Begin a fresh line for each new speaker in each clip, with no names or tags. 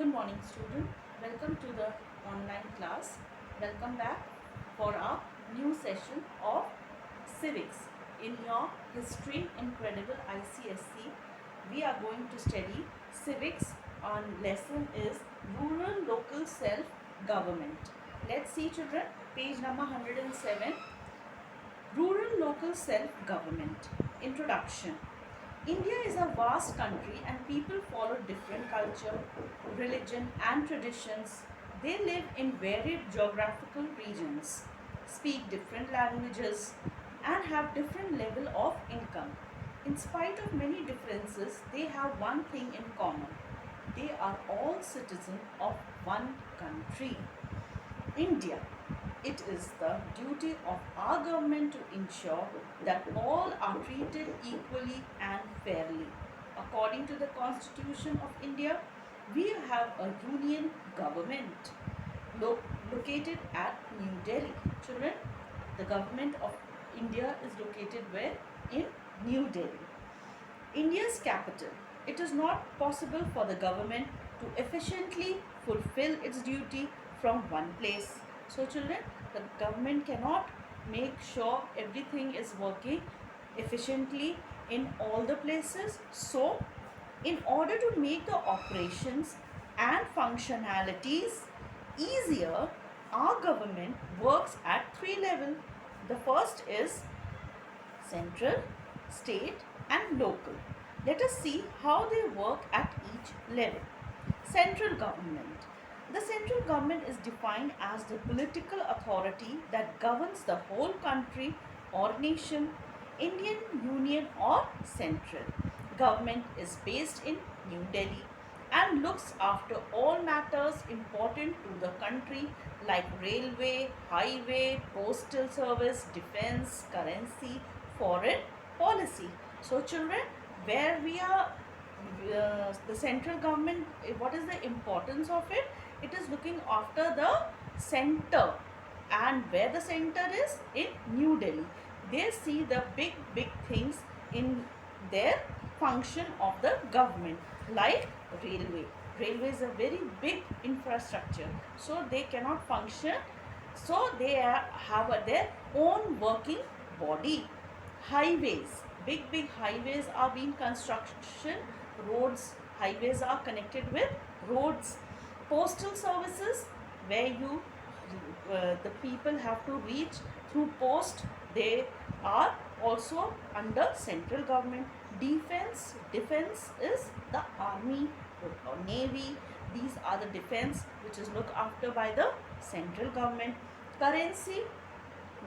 Good morning, student. Welcome to the online class. Welcome back for our new session of civics. In your History Incredible ICSC, we are going to study civics. On lesson is Rural Local Self Government. Let's see, children. Page number 107. Rural Local Self Government. Introduction. India is a vast country and people follow different culture, religion and traditions. They live in varied geographical regions, speak different languages and have different level of income. In spite of many differences, they have one thing in common. They are all citizens of one country, India. It is the duty of our government to ensure that all are treated equally and fairly. According to the Constitution of India, we have a union government located at New Delhi. Children, the government of India is located where? In New Delhi. India's capital. It is not possible for the government to efficiently fulfill its duty from one place. So children, the government cannot make sure everything is working efficiently in all the places. So in order to make the operations and functionalities easier, our government works at three levels. The first is central, state and local. Let us see how they work at each level. Central government. The central government is defined as the political authority that governs the whole country or nation, Indian Union or central. Government is based in New Delhi and looks after all matters important to the country like railway, highway, postal service, defense, currency, foreign policy. So children, where we are, the central government, what is the importance of it? It is looking after the center, and where the center is? In New Delhi. They see the big things in their function of the government, like railway. Railway is a very big infrastructure, so they cannot function, so they have their own working body. Highways, big highways are being construction, roads, highways are connected with roads. Postal services, where the people have to reach through post, they are also under central government. Defense is the army or navy. These are the defense which is looked after by the central government. Currency,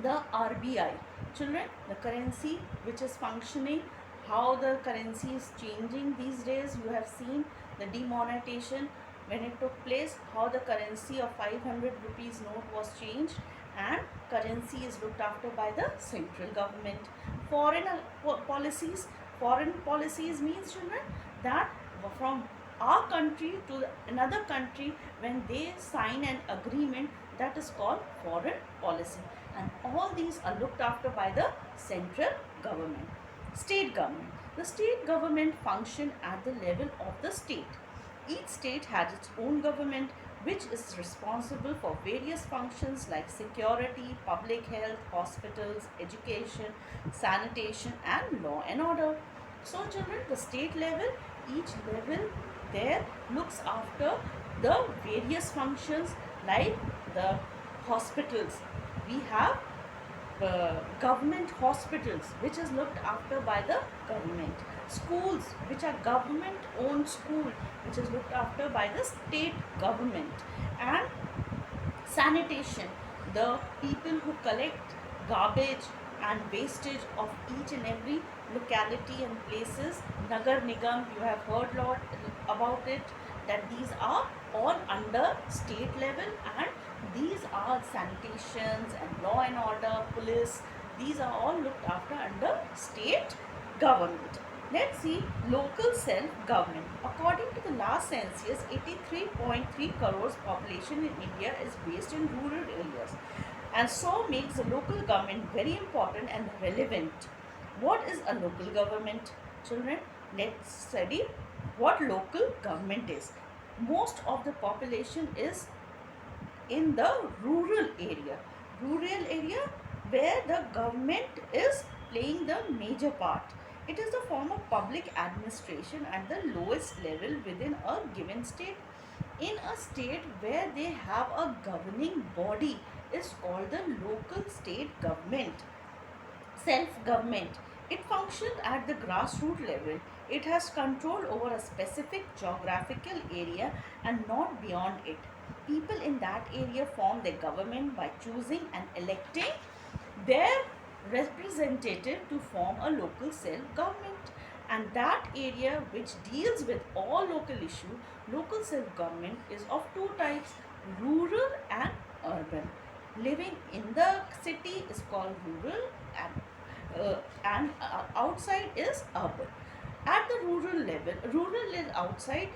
the RBI. Children, the currency which is functioning, how the currency is changing these days. You have seen the demonetization when it took place, how the currency of 500 rupees note was changed, and currency is looked after by the central government. Foreign policies. Foreign policies means, children, that from our country to another country, when they sign an agreement, that is called foreign policy, and all these are looked after by the central government. State government. The state government function at the level of the state. Each state has its own government which is responsible for various functions like security, public health, hospitals, education, sanitation and law and order. So children, the state level, each level there looks after the various functions, like the hospitals. We have government hospitals which is looked after by the government. Schools, which are government owned school, which is looked after by the state government. And sanitation, the people who collect garbage and wastage of each and every locality and places. Nagar Nigam, you have heard a lot about it, that these are all under state level, and these are sanitations and law and order, police. These are all looked after under state government. Let's see local self-government. According to the last census, 83.3 crores population in India is based in rural areas, and so makes the local government very important and relevant. What is a local government? Children, let's study what local government is. most of the population is in the rural area. Rural area where the government is playing the major part. It is a form of public administration at the lowest level within a given state. In a state where they have a governing body is called the local state government, self-government. It functions at the grassroots level. It has control over a specific geographical area and not beyond it. People in that area form their government by choosing and electing their representative to form a local self-government. And that area which deals with all local issues, local self-government is of two types, rural and urban. Living in the city is called rural and outside is urban. At the rural level, rural is outside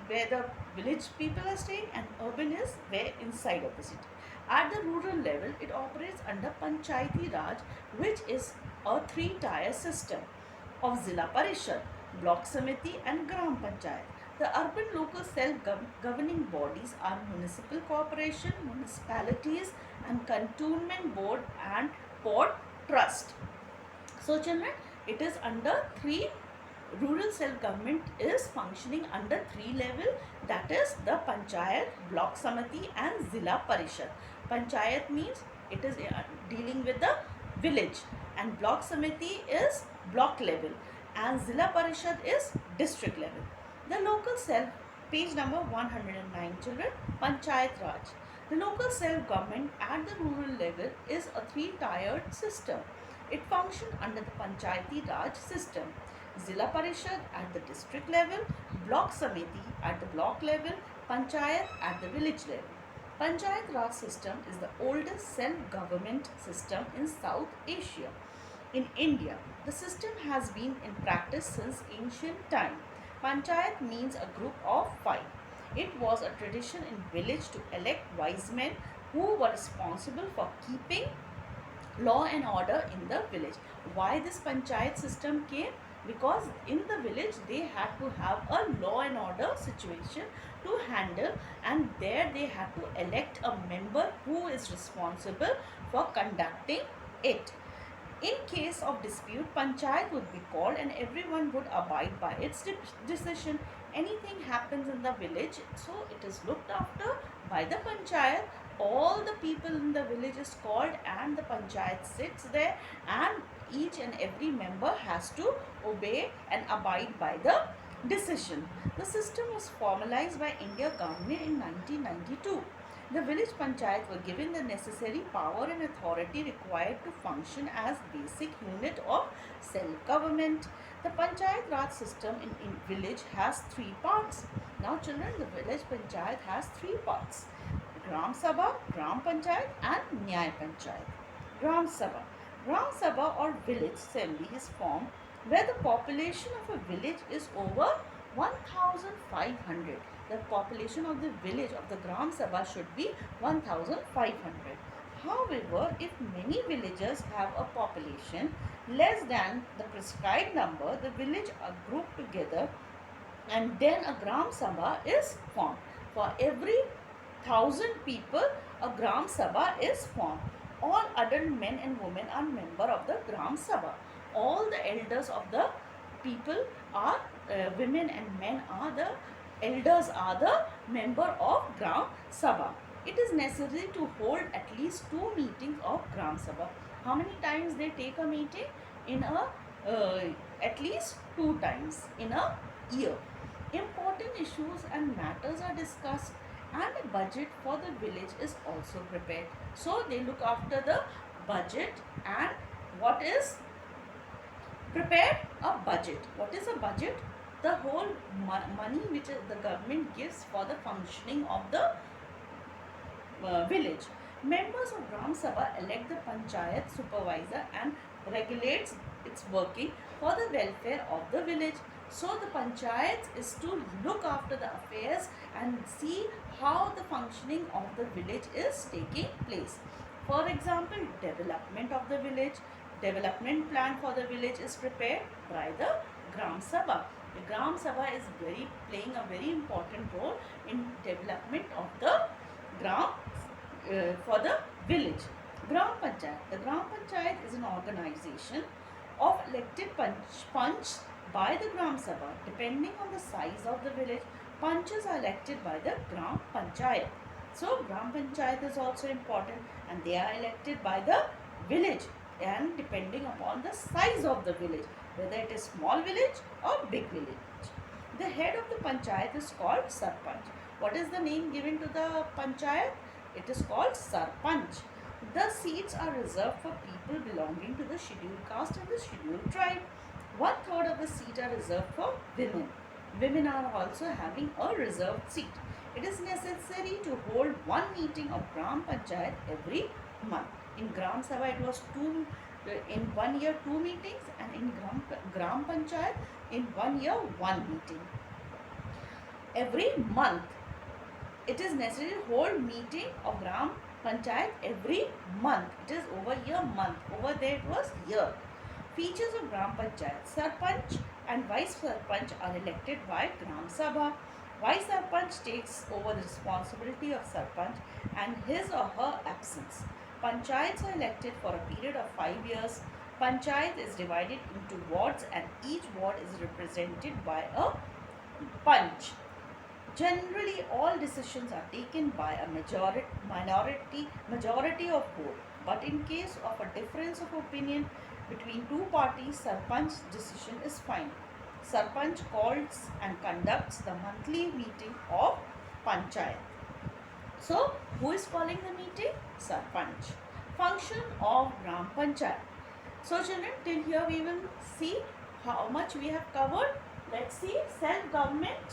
where the village people are staying and urban is where inside of the city. At the rural level, it operates under Panchayati Raj, which is a three-tier system of Zilla Parishad, Block Samiti and Gram Panchayat. The urban local self-governing bodies are municipal corporation, municipalities and cantonment board and port trust. So children, it is under three, rural self-government is functioning under three level, that is the Panchayat, Block Samiti and Zilla Parishad. Panchayat means it is dealing with the village and Block Samiti is block level and Zilla Parishad is district level. The local self, page number 109 children, Panchayat Raj. The local self-government at the rural level is a three-tiered system. It functions under the Panchayati Raj system. Zilla Parishad at the district level, Block Samiti at the block level, Panchayat at the village level. Panchayat Raj system is the oldest self-government system in South Asia. In India, the system has been in practice since ancient time. Panchayat means a group of 5. It was a tradition in village to elect wise men who were responsible for keeping law and order in the village. Why this Panchayat system came? Because in the village they had to have a law and order situation to handle, and there they had to elect a member who is responsible for conducting it. In case of dispute, Panchayat would be called and everyone would abide by its decision. Anything happens in the village, so it is looked after by the Panchayat. All the people in the village is called and the Panchayat sits there and each and every member has to obey and abide by the decision. The system was formalized by India government in 1992. The village panchayat were given the necessary power and authority required to function as basic unit of self-government. The Panchayat Raj system in village has three parts. Now children, the village panchayat has three parts: Gram Sabha, Gram Panchayat and Nyay Panchayat. Gram Sabha. Gram Sabha or village assembly is formed where the population of a village is over 1500. The population of the village of the Gram Sabha should be 1500. However, if many villagers have a population less than the prescribed number, the village are grouped together and then a Gram Sabha is formed. For every 1000 people, a Gram Sabha is formed. All adult men and women are member of the Gram Sabha. All the elders of the people are women and men are the elders are the member of Gram Sabha. It is necessary to hold at least 2 meetings of Gram Sabha. How many times they take a meeting? In a at least 2 times in a year. Important issues and matters are discussed and a budget for the village is also prepared. So they look after the budget, and what is prepared? A budget. What is a budget? The whole money which the government gives for the functioning of the village. Members of Gram Sabha elect the Panchayat supervisor and regulates its working for the welfare of the village. So the Panchayat is to look after the affairs and see how the functioning of the village is taking place. For example, development of the village. Development plan for the village is prepared by the Gram Sabha. The Gram Sabha is playing a very important role in development of the Gram for the village. Gram Panchayat. The Gram Panchayat is an organization of elected punch by the Gram Sabha. Depending on the size of the village, punches are elected by the Gram Panchayat. So Gram Panchayat is also important, and they are elected by the village, and depending upon the size of the village, whether it is small village or big village. The head of the panchayat is called Sarpanch. What is the name given to the panchayat? It is called Sarpanch. The seats are reserved for people belonging to the scheduled caste and the scheduled tribe. 1/3 of the seats are reserved for women. Women are also having a reserved seat. It is necessary to hold one meeting of Gram Panchayat every month. In Gram Sabha, it was in 1 year 2 meetings, and in Gram Panchayat in 1 year 1 meeting. Every month, it is necessary to hold meeting of Gram Panchayat every month. It is over year month. Over there it was year. Features of Gram Panchayat. Sarpanch and Vice Sarpanch are elected by Gram Sabha. Vice Sarpanch takes over the responsibility of Sarpanch and his or her absence. Panchayats are elected for a period of 5 years. Panchayat is divided into wards, and each ward is represented by a panch. Generally, all decisions are taken by a majority of vote. But in case of a difference of opinion between two parties, Sarpanch's decision is final. Sarpanch calls and conducts the monthly meeting of Panchayat. So, who is calling the meeting? Sarpanch. Function of Gram Panchayat. So, children, till here we will see how much we have covered. Let's see self-government.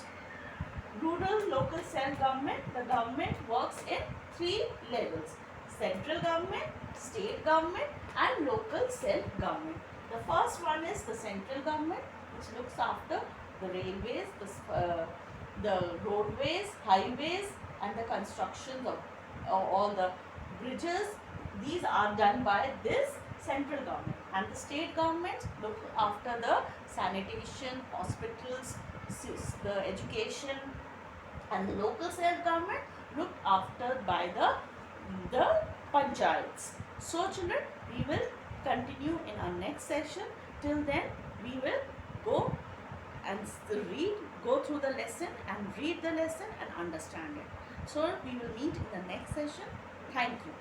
Rural local self-government. The government works in 3 levels: central government, state government, and local self-government. The first one is the central government, which looks after the railways, the roadways, highways, and the constructions of all the bridges. These are done by this central government. And the state governments look after the sanitation, hospitals, the education, and the local self-government looked after by the panchayats. So children, we will continue in our next session. Till then, we will go and go through the lesson and read the lesson and understand it. So we will meet in the next session. Thank you.